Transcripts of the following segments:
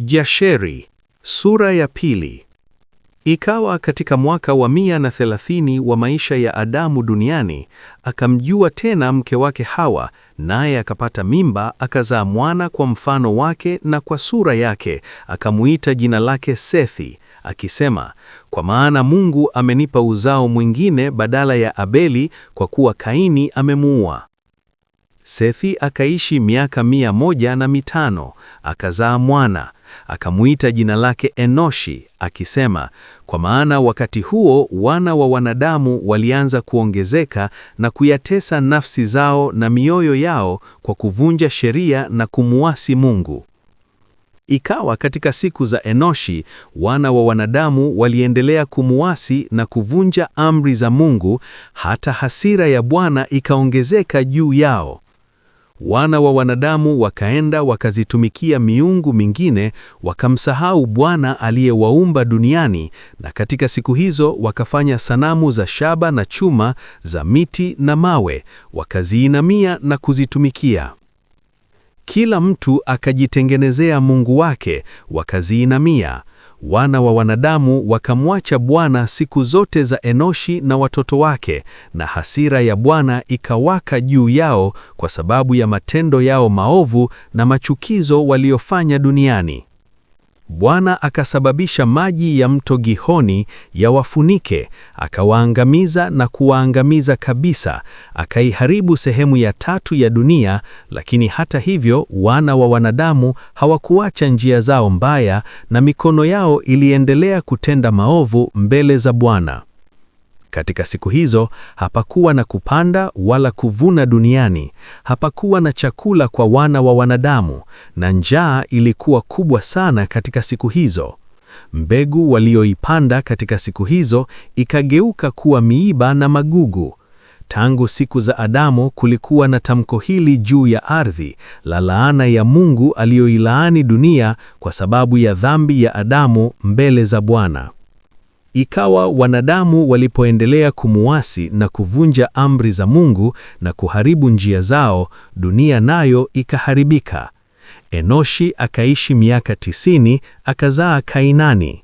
Jasheri, sura ya pili. Ikawa katika mwaka wa 130 wa maisha ya Adamu duniani, akamjua tena mke wake Hawa, naye akapata mimba, akazaa mwana kwa mfano wake na kwa sura yake, akamuita jina lake Sethi, akisema, kwa maana Mungu amenipa uzao mwingine badala ya Abeli, kwa kuwa Kaini amemuua. Sethi akaishi miaka 105, akazaa mwana, akamuita jina lake Enoshi, akisema, kwa maana wakati huo wana wa wanadamu walianza kuongezeka na kuyatesa nafsi zao na mioyo yao kwa kuvunja sheria na kumuasi Mungu. Ikawa katika siku za Enoshi, wana wa wanadamu waliendelea kumuasi na kuvunja amri za Mungu, hata hasira ya Bwana ikaongezeka juu yao. Wana wa wanadamu wakaenda wakazitumikia miungu mingine, wakamsahau Bwana aliyewaumba duniani, na katika siku hizo wakafanya sanamu za shaba na chuma, za miti na mawe, wakaziinamia na kuzitumikia. Kila mtu akajitengenezea mungu wake, wakaziinamia. Wana wa wanadamu wakamwacha Bwana siku zote za Enoshi na watoto wake, na hasira ya Bwana ikawaka juu yao kwa sababu ya matendo yao maovu na machukizo waliofanya duniani. Bwana akasababisha maji ya mto Gihoni yawafunike, akawaangamiza na kuwaangamiza kabisa, akaiharibu sehemu ya 3 ya dunia. Lakini hata hivyo wana wa wanadamu hawakuacha njia zao mbaya, na mikono yao iliendelea kutenda maovu mbele za Bwana. Katika siku hizo hapakuwa na kupanda wala kuvuna duniani, hapakuwa na chakula kwa wana wa wanadamu, na njaa ilikuwa kubwa sana katika siku hizo. Mbegu walioipanda katika siku hizo ikageuka kuwa miiba na magugu. Tangu siku za Adamu kulikuwa na tamko hili juu ya ardhi, la laana ya Mungu aliyoilaani dunia kwa sababu ya dhambi ya Adamu mbele za Bwana. Ikawa wanadamu walipoendelea kumuasi na kuvunja amri za Mungu na kuharibu njia zao, dunia nayo ikaharibika. Enoshi akaishi miaka 90, akazaa Kainani.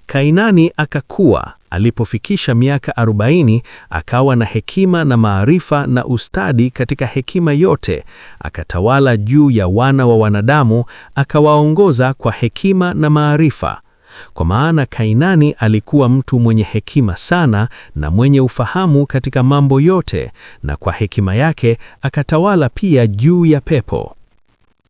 Kainani akakua, alipofikisha miaka 40, akawa na hekima na maarifa na ustadi katika hekima yote, akatawala juu ya wana wa wanadamu, akawaongoza kwa hekima na maarifa. Kwa maana Kainani alikuwa mtu mwenye hekima sana na mwenye ufahamu katika mambo yote, na kwa hekima yake akatawala pia juu ya pepo.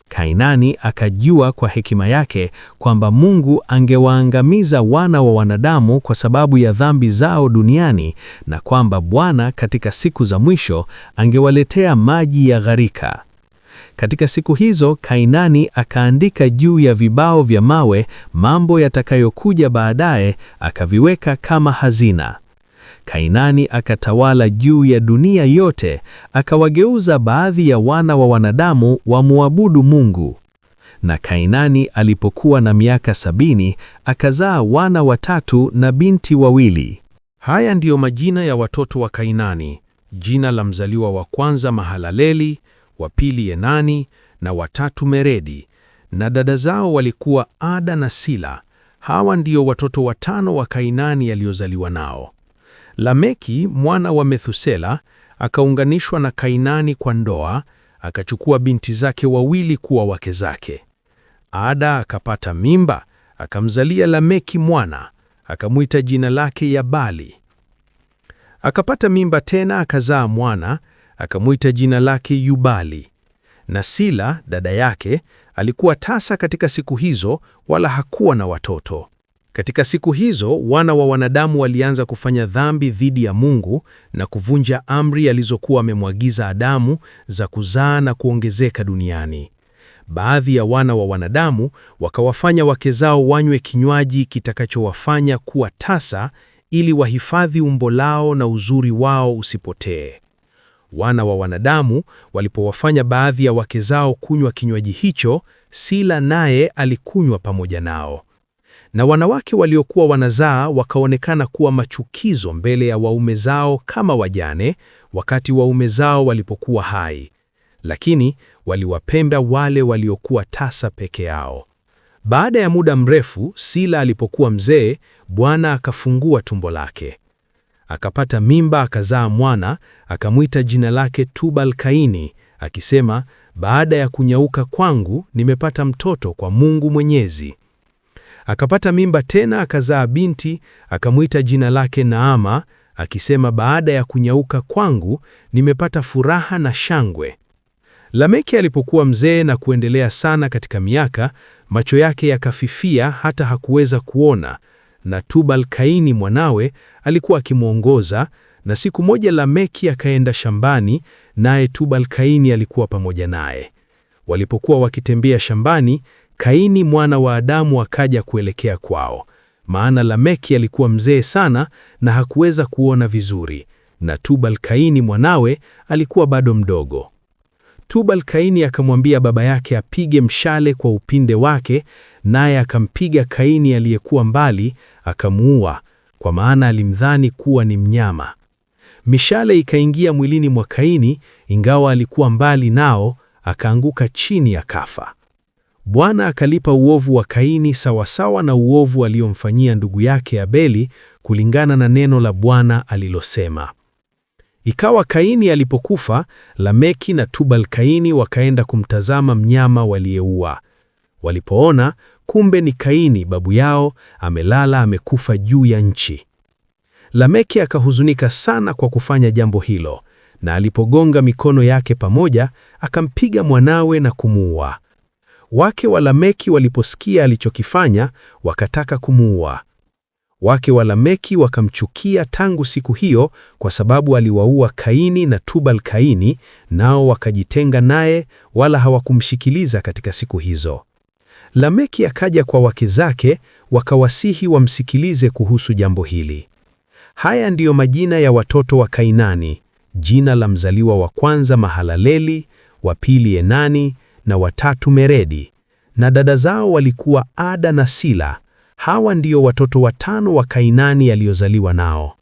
Kainani akajua kwa hekima yake kwamba Mungu angewaangamiza wana wa wanadamu kwa sababu ya dhambi zao duniani, na kwamba Bwana katika siku za mwisho angewaletea maji ya gharika. Katika siku hizo Kainani akaandika juu ya vibao vya mawe mambo yatakayokuja baadaye, akaviweka kama hazina. Kainani akatawala juu ya dunia yote, akawageuza baadhi ya wana wa wanadamu wamuabudu Mungu. Na Kainani alipokuwa na miaka 70, akazaa wana 3 na binti 2. Haya ndiyo majina ya watoto wa Kainani. Jina la mzaliwa wa kwanza Mahalaleli, wa pili Enani, na wa 3 Meredi, na dada zao walikuwa Ada na Sila. Hawa ndio watoto 5 wa Kainani aliozaliwa nao. Lameki mwana wa Methusela akaunganishwa na Kainani kwa ndoa, akachukua binti zake 2 kuwa wake zake. Ada akapata mimba, akamzalia Lameki mwana, akamwita jina lake Yabali. Akapata mimba tena, akazaa mwana, akamwita jina lake Yubali. Na Sila dada yake alikuwa tasa katika siku hizo, wala hakuwa na watoto. Katika siku hizo wana wa wanadamu walianza kufanya dhambi dhidi ya Mungu na kuvunja amri alizokuwa amemwagiza Adamu za kuzaa na kuongezeka duniani. Baadhi ya wana wa wanadamu wakawafanya wake zao wanywe kinywaji kitakachowafanya kuwa tasa, ili wahifadhi umbo lao na uzuri wao usipotee. Wana wa wanadamu walipowafanya baadhi ya wake zao kunywa kinywaji hicho, Sila naye alikunywa pamoja nao. Na wanawake waliokuwa wanazaa wakaonekana kuwa machukizo mbele ya waume zao kama wajane, wakati waume zao walipokuwa hai. Lakini waliwapenda wale waliokuwa tasa peke yao. Baada ya muda mrefu, Sila alipokuwa mzee, Bwana akafungua tumbo lake. Akapata mimba, akazaa mwana, akamwita jina lake Tubal-Kaini, akisema, baada ya kunyauka kwangu, nimepata mtoto kwa Mungu Mwenyezi. Akapata mimba tena, akazaa binti, akamwita jina lake Naama, akisema, baada ya kunyauka kwangu, nimepata furaha na shangwe. Lameki alipokuwa mzee na kuendelea sana katika miaka, macho yake yakafifia hata hakuweza kuona, na Tubal-Kaini mwanawe alikuwa akimwongoza, na siku moja Lameki akaenda shambani, naye Tubal-Kaini alikuwa pamoja naye. Walipokuwa wakitembea shambani, Kaini mwana wa Adamu akaja kuelekea kwao, maana Lameki alikuwa mzee sana na hakuweza kuona vizuri, na Tubal-Kaini mwanawe alikuwa bado mdogo. Tubal-Kaini akamwambia baba yake apige mshale kwa upinde wake, naye akampiga Kaini aliyekuwa mbali, akamuua, kwa maana alimdhani kuwa ni mnyama. Mishale ikaingia mwilini mwa Kaini, ingawa alikuwa mbali nao, akaanguka chini akafa. Bwana akalipa uovu wa Kaini sawasawa na uovu aliomfanyia ndugu yake Abeli, kulingana na neno la Bwana alilosema. Ikawa Kaini alipokufa, Lameki na Tubal-Kaini wakaenda kumtazama mnyama waliyeua. Walipoona, kumbe ni Kaini babu yao amelala amekufa juu ya nchi. Lameki akahuzunika sana kwa kufanya jambo hilo, na alipogonga mikono yake pamoja, akampiga mwanawe na kumuua. Wake wa Lameki waliposikia alichokifanya, wakataka kumuua. Wake wa Lameki wakamchukia tangu siku hiyo kwa sababu aliwaua Kaini na Tubal-Kaini, nao wakajitenga naye wala hawakumshikiliza katika siku hizo. Lameki akaja kwa wake zake, wakawasihi wamsikilize kuhusu jambo hili. Haya ndiyo majina ya watoto wa Kainani: jina la mzaliwa wa kwanza Mahalaleli, wa pili Enani, na wa tatu Meredi, na dada zao walikuwa Ada na Sila. Hawa ndio watoto watano wa Kainani aliozaliwa nao.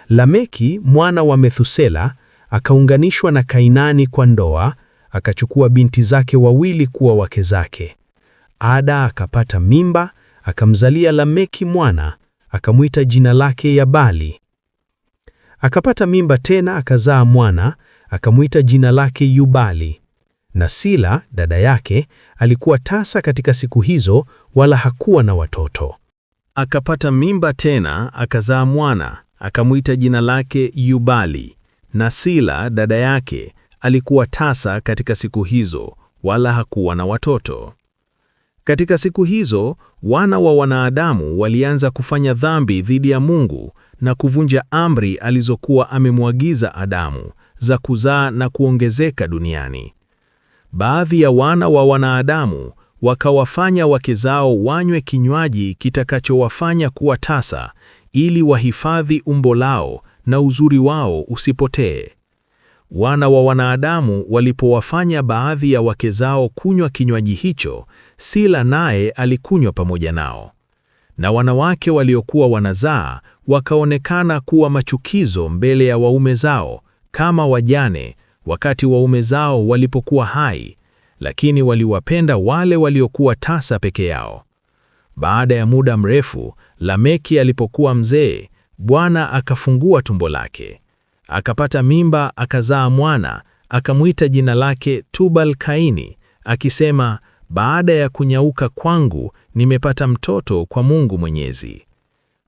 Lameki mwana wa Methusela akaunganishwa na Kainani kwa ndoa, akachukua binti zake wawili kuwa wake zake. Ada akapata mimba, akamzalia Lameki mwana, akamwita jina lake Yabali. Akapata mimba tena, akazaa mwana, akamwita jina lake Yubali. Na Sila dada yake alikuwa tasa katika siku hizo, wala hakuwa na watoto. Akapata mimba tena, akazaa mwana, akamwita jina lake Yubali. Na Sila dada yake alikuwa tasa katika siku hizo, wala hakuwa na watoto. Katika siku hizo, wana wa wanadamu walianza kufanya dhambi dhidi ya Mungu na kuvunja amri alizokuwa amemwagiza Adamu za kuzaa na kuongezeka duniani. Baadhi ya wana wa wanadamu wakawafanya wake zao wanywe kinywaji kitakachowafanya kuwa tasa, ili wahifadhi umbo lao na uzuri wao usipotee. Wana wa wanadamu walipowafanya baadhi ya wake zao kunywa kinywaji hicho, Sila naye alikunywa pamoja nao. Na wanawake waliokuwa wanazaa wakaonekana kuwa machukizo mbele ya waume zao, kama wajane wakati waume zao walipokuwa hai, lakini waliwapenda wale waliokuwa tasa peke yao. Baada ya muda mrefu, Lameki alipokuwa mzee, Bwana akafungua tumbo lake. Akapata mimba, akazaa mwana, akamwita jina lake Tubal-Kaini, akisema, baada ya kunyauka kwangu, nimepata mtoto kwa Mungu Mwenyezi.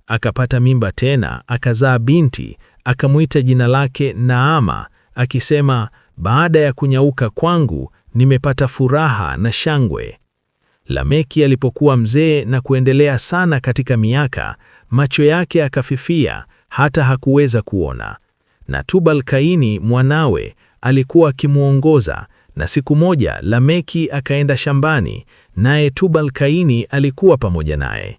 Akapata mimba tena, akazaa binti, akamwita jina lake Naama, akisema, baada ya kunyauka kwangu, nimepata furaha na shangwe. Lameki alipokuwa mzee na kuendelea sana katika miaka, macho yake akafifia hata hakuweza kuona. Na Tubal-Kaini mwanawe alikuwa akimwongoza, na siku moja Lameki akaenda shambani, naye Tubal-Kaini alikuwa pamoja naye.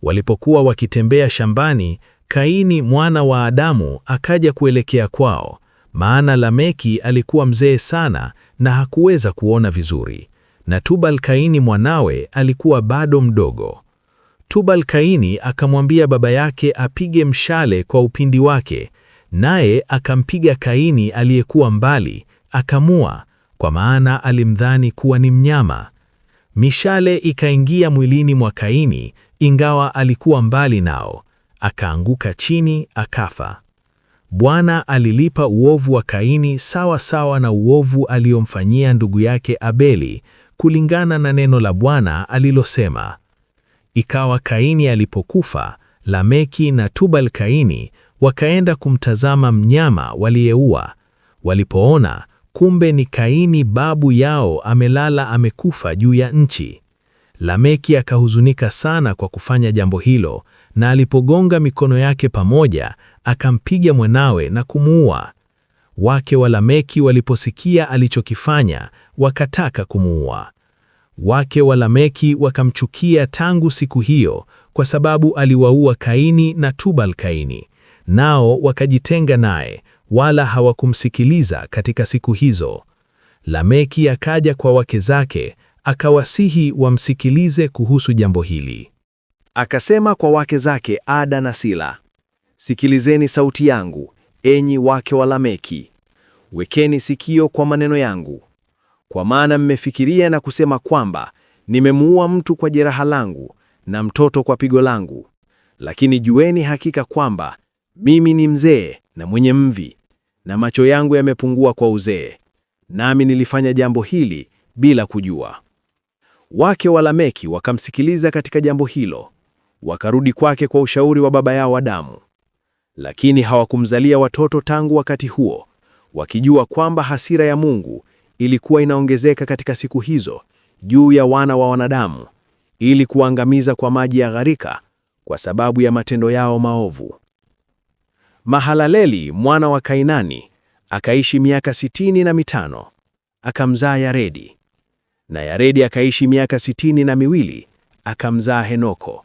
Walipokuwa wakitembea shambani, Kaini mwana wa Adamu akaja kuelekea kwao, maana Lameki alikuwa mzee sana na hakuweza kuona vizuri, na Tubal-Kaini mwanawe alikuwa bado mdogo. Tubal-Kaini akamwambia baba yake apige mshale kwa upindi wake, naye akampiga Kaini aliyekuwa mbali, akamua, kwa maana alimdhani kuwa ni mnyama. Mishale ikaingia mwilini mwa Kaini, ingawa alikuwa mbali nao, akaanguka chini akafa. Bwana alilipa uovu wa Kaini sawa sawa na uovu aliomfanyia ndugu yake Abeli, kulingana na neno la Bwana alilosema. Ikawa Kaini alipokufa, Lameki na Tubal-Kaini wakaenda kumtazama mnyama waliyeua. Walipoona, kumbe ni Kaini babu yao amelala amekufa juu ya nchi. Lameki akahuzunika sana kwa kufanya jambo hilo, na alipogonga mikono yake pamoja, akampiga mwanawe na kumuua. Wake wa Lameki waliposikia alichokifanya, wakataka kumuua. Wake wa Lameki wakamchukia tangu siku hiyo, kwa sababu aliwaua Kaini na Tubal-Kaini. Nao wakajitenga naye, wala hawakumsikiliza katika siku hizo. Lameki akaja kwa wake zake, akawasihi wamsikilize kuhusu jambo hili. Akasema kwa wake zake Ada na Sila, "Sikilizeni sauti yangu, enyi wake wa Lameki. Wekeni sikio kwa maneno yangu. Kwa maana mmefikiria na kusema kwamba nimemuua mtu kwa jeraha langu na mtoto kwa pigo langu. Lakini jueni hakika kwamba mimi ni mzee na mwenye mvi, na macho yangu yamepungua kwa uzee, nami nilifanya jambo hili bila kujua." Wake wa Lameki wakamsikiliza katika jambo hilo, wakarudi kwake kwa ushauri wa baba yao Adamu. Lakini hawakumzalia watoto tangu wakati huo, wakijua kwamba hasira ya Mungu ilikuwa inaongezeka katika siku hizo juu ya wana wa wanadamu, ili kuangamiza kwa maji ya gharika kwa sababu ya matendo yao maovu. Mahalaleli mwana wa Kainani akaishi miaka 65, akamzaa Yaredi. Na Yaredi akaishi miaka 62, akamzaa Henoko.